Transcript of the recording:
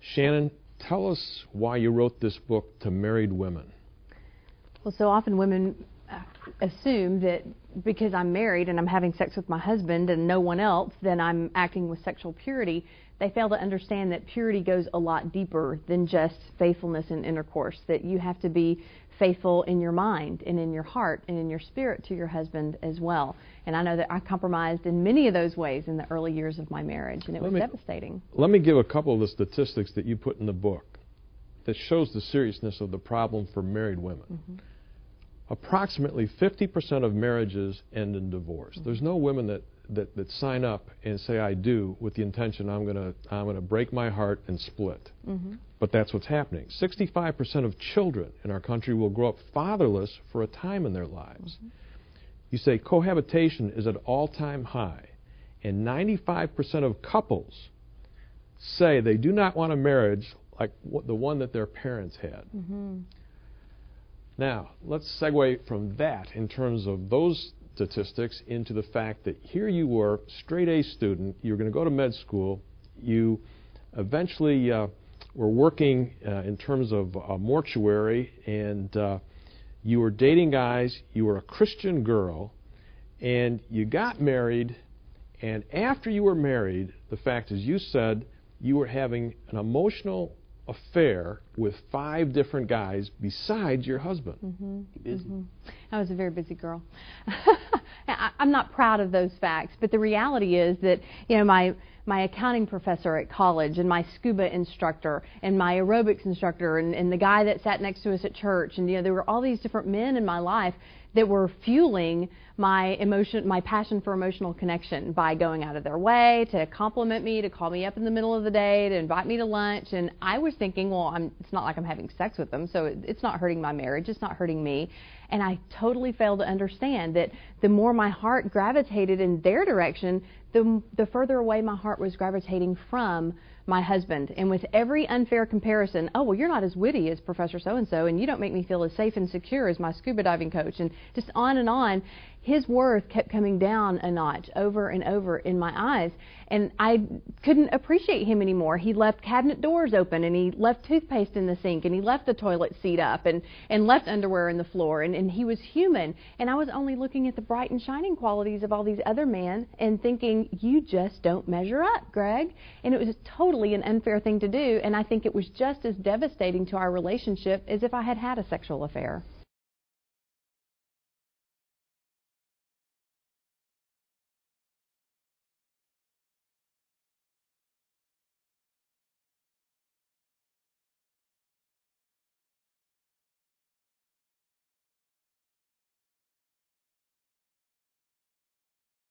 Shannon, tell us why you wrote this book to married women. Well, so often women assume that because I'm married and I'm having sex with my husband and no one else, then I'm acting with sexual purity. They fail to understand that purity goes a lot deeper than just faithfulness in intercourse, that you have to be faithful in your mind and in your heart and in your spirit to your husband as well. And I know that I compromised in many of those ways in the early years of my marriage, and it was devastating. Let me give a couple of the statistics that you put in the book that shows the seriousness of the problem for married women. Mm-hmm. Approximately 50% of marriages end in divorce. Mm-hmm. There's no women that sign up and say I do with the intention I'm gonna break my heart and split. Mm-hmm. But that's what's happening. 65% of children in our country will grow up fatherless for a time in their lives. Mm-hmm. You say cohabitation is at all-time high, and 95% of couples say they do not want a marriage like the one that their parents had. Mm-hmm. Now, let's segue from that in terms of those statistics into the fact that here you were, straight A student, you were going to go to med school, you eventually were working in terms of a mortuary, and you were dating guys, you were a Christian girl, and you got married, and after you were married, the fact is you said you were having an emotional affair with 5 different guys besides your husband. Mm-hmm. Busy. Mm-hmm. I was a very busy girl. I'm not proud of those facts, but the reality is that, you know, my accounting professor at college and my scuba instructor and my aerobics instructor and the guy that sat next to us at church, and, you know, there were all these different men in my life that were fueling my passion for emotional connection by going out of their way to compliment me, to call me up in the middle of the day, to invite me to lunch. And I was thinking, well, it's not like I'm having sex with them, so it's not hurting my marriage, it's not hurting me. And I totally failed to understand that the more my heart gravitated in their direction, the further away my heart was gravitating from my husband. And with every unfair comparison, oh, well, you're not as witty as Professor so-and-so, and you don't make me feel as safe and secure as my scuba diving coach, and just on, his worth kept coming down a notch over and over in my eyes. And I couldn't appreciate him anymore. He left cabinet doors open, and he left toothpaste in the sink, and he left the toilet seat up, and left underwear on the floor, and he was human. And I was only looking at the bright and shining qualities of all these other men and thinking, you just don't measure up, Greg. And it was totally an unfair thing to do, and I think it was just as devastating to our relationship as if I had had a sexual affair.